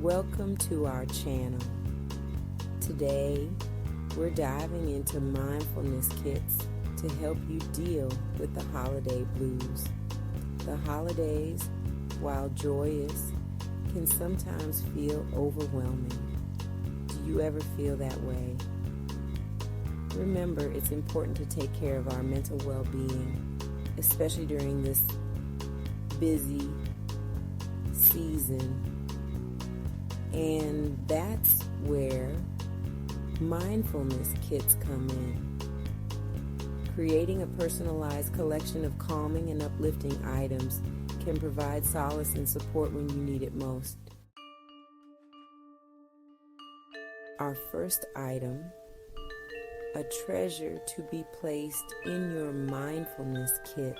Welcome to our channel. Today, we're diving into mindfulness kits to help you deal with the holiday blues. The holidays, while joyous, can sometimes feel overwhelming. Do you ever feel that way? Remember, it's important to take care of our mental well-being, especially during this busy season. And that's where mindfulness kits come in. Creating a personalized collection of calming and uplifting items can provide solace and support when you need it most. Our first item, a treasure to be placed in your mindfulness kit,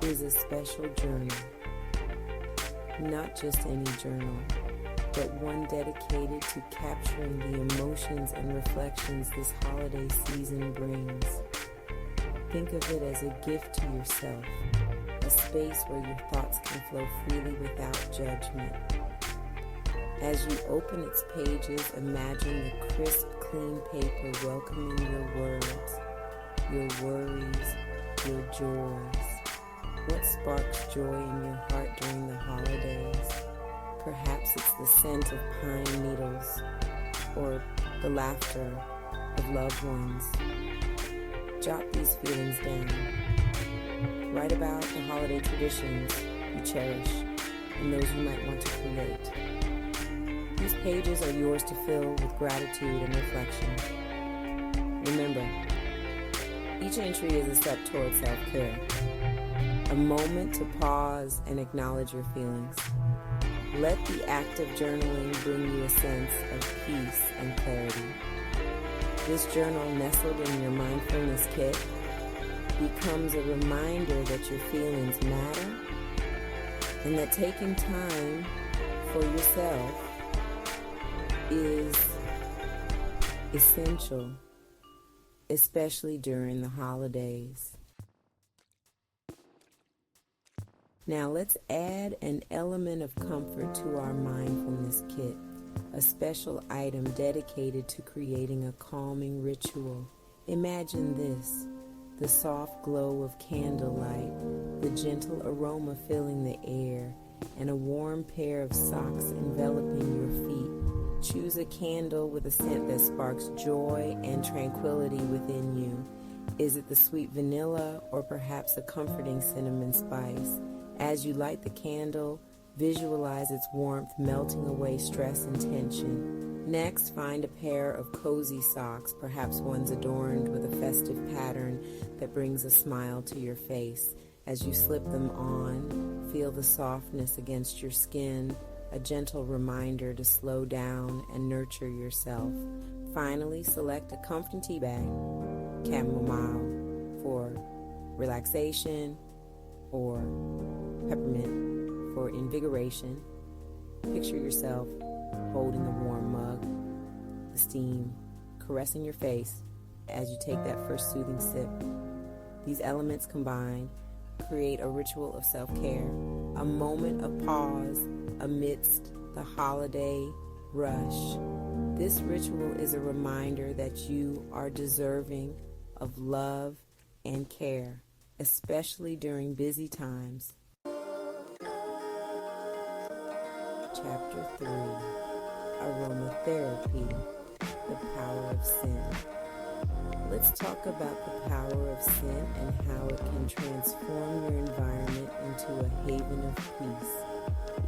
is a special journal. Not just any journal, but one dedicated to capturing the emotions and reflections this holiday season brings. Think of it as a gift to yourself, a space where your thoughts can flow freely without judgment. As you open its pages, imagine the crisp, clean paper welcoming your words, your worries, your joys. What sparks joy in your heart during the holidays? Perhaps it's the scent of pine needles or the laughter of loved ones. Jot these feelings down. Write about the holiday traditions you cherish and those you might want to create. These pages are yours to fill with gratitude and reflection. Remember, each entry is a step toward self-care, a moment to pause and acknowledge your feelings. Let the act of journaling bring you a sense of peace and clarity. This journal, nestled in your mindfulness kit, becomes a reminder that your feelings matter and that taking time for yourself is essential, especially during the holidays. Now let's add an element of comfort to our mindfulness kit, a special item dedicated to creating a calming ritual. Imagine this: the soft glow of candlelight, the gentle aroma filling the air, and a warm pair of socks enveloping your feet. Choose a candle with a scent that sparks joy and tranquility within you. Is it the sweet vanilla or perhaps a comforting cinnamon spice? As you light the candle, visualize its warmth melting away stress and tension. Next, find a pair of cozy socks, perhaps ones adorned with a festive pattern that brings a smile to your face. As you slip them on, feel the softness against your skin, a gentle reminder to slow down and nurture yourself. Finally, select a comforting tea bag, chamomile for relaxation, or peppermint for invigoration. Picture yourself holding the warm mug, the steam caressing your face as you take that first soothing sip. These elements combined create a ritual of self-care, a moment of pause amidst the holiday rush. This ritual is a reminder that you are deserving of love and care, especially during busy times. Chapter 3, Aromatherapy, the Power of Scent. Let's talk about the power of scent and how it can transform your environment into a haven of peace.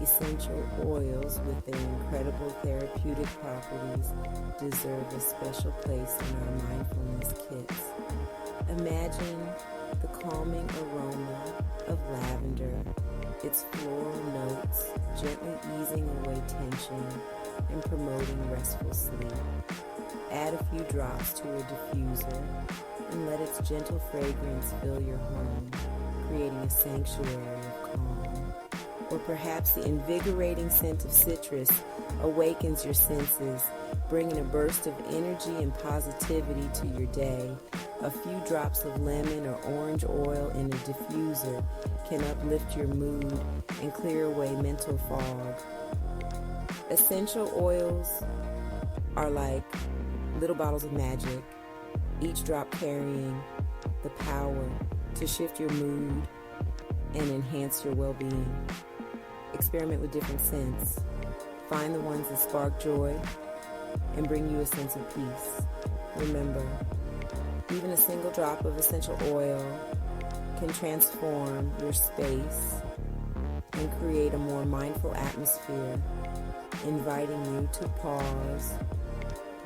Essential oils, with their incredible therapeutic properties, deserve a special place in our mindfulness kits. Imagine the calming aroma of lavender, its floral notes gently easing away tension and promoting restful sleep. Add a few drops to a diffuser and let its gentle fragrance fill your home, creating a sanctuary of calm. Or perhaps the invigorating scent of citrus awakens your senses, bringing a burst of energy and positivity to your day. A few drops of lemon or orange oil in a diffuser can uplift your mood and clear away mental fog. Essential oils are like little bottles of magic, each drop carrying the power to shift your mood and enhance your well-being. Experiment with different scents. Find the ones that spark joy and bring you a sense of peace. Remember, even a single drop of essential oil can transform your space and create a more mindful atmosphere, inviting you to pause,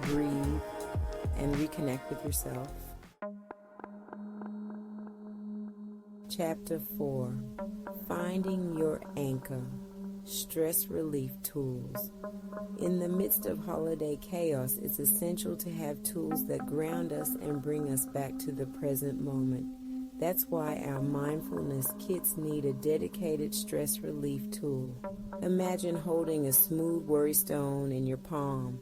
breathe, and reconnect with yourself. Chapter 4. Finding your anchor. Stress relief tools. In the midst of holiday chaos, it's essential to have tools that ground us and bring us back to the present moment. That's why our mindfulness kits need a dedicated stress relief tool. Imagine holding a smooth worry stone in your palm,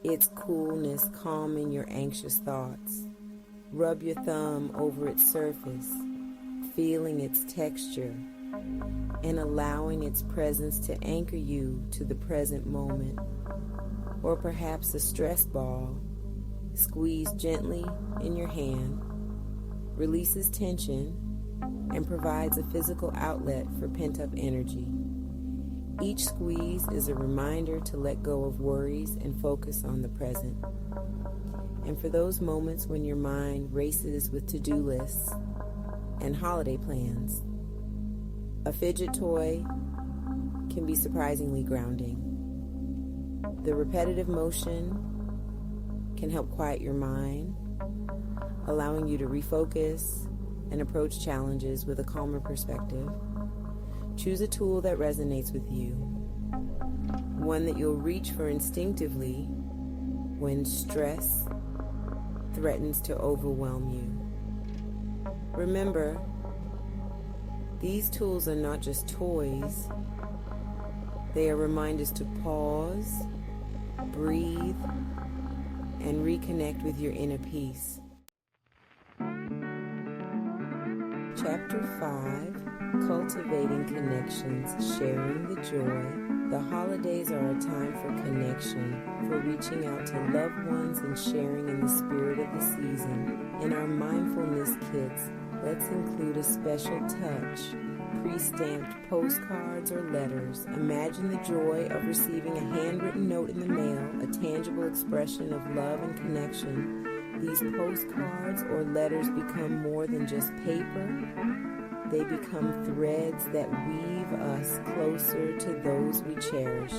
its coolness calming your anxious thoughts. Rub your thumb over its surface, feeling its texture, and allowing its presence to anchor you to the present moment. Or perhaps a stress ball, squeezed gently in your hand, releases tension and provides a physical outlet for pent-up energy. Each squeeze is a reminder to let go of worries and focus on the present. And for those moments when your mind races with to-do lists and holiday plans, a fidget toy can be surprisingly grounding. The repetitive motion can help quiet your mind, allowing you to refocus and approach challenges with a calmer perspective. Choose a tool that resonates with you, one that you'll reach for instinctively when stress threatens to overwhelm you. Remember, these tools are not just toys. They are reminders to pause, breathe, and reconnect with your inner peace. Chapter 5. Cultivating Connections, Sharing the Joy. The holidays are a time for connection, for reaching out to loved ones and sharing in the spirit of the season. In our mindfulness kits, let's include a special touch, pre-stamped postcards or letters. Imagine the joy of receiving a handwritten note in the mail, a tangible expression of love and connection. These postcards or letters become more than just paper. They become threads that weave us closer to those we cherish.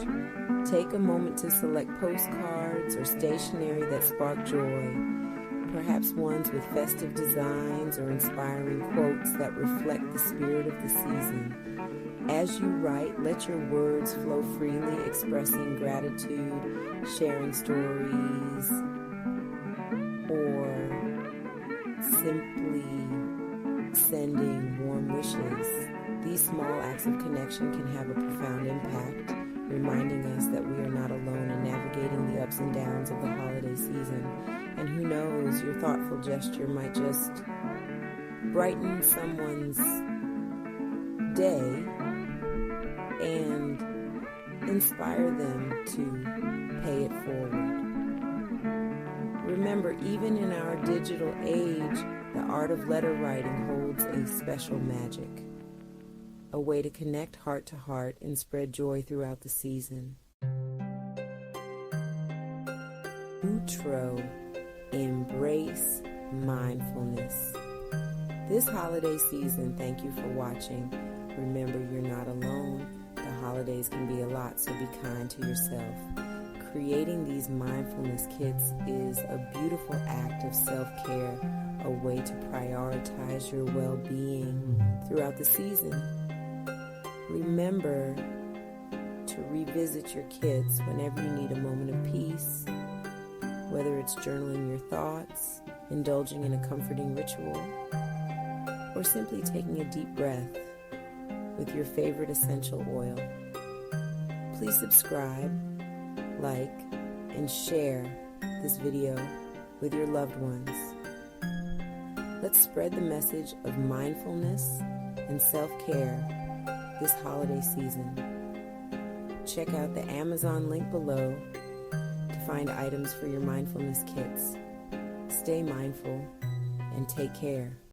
Take a moment to select postcards or stationery that spark joy, perhaps ones with festive designs or inspiring quotes that reflect the spirit of the season. As you write, let your words flow freely, expressing gratitude, sharing stories, or simply sending warm wishes. These small acts of connection can have a profound impact, reminding us that we are not alone in navigating the ups and downs of the holiday season. And who knows, your thoughtful gesture might just brighten someone's day and inspire them to pay it forward. Remember, even in our digital age, the art of letter writing holds a special magic, a way to connect heart to heart and spread joy throughout the season. Outro. Embrace mindfulness. This holiday season, thank you for watching. Remember, you're not alone. The holidays can be a lot, so be kind to yourself. Creating these mindfulness kits is a beautiful act of self-care, a way to prioritize your well-being throughout the season. Remember to revisit your kits whenever you need a moment of peace, whether it's journaling your thoughts, indulging in a comforting ritual, or simply taking a deep breath with your favorite essential oil. Please subscribe, like, and share this video with your loved ones. Let's spread the message of mindfulness and self-care this holiday season. check out the Amazon link below to find items for your mindfulness kits. Stay mindful and take care.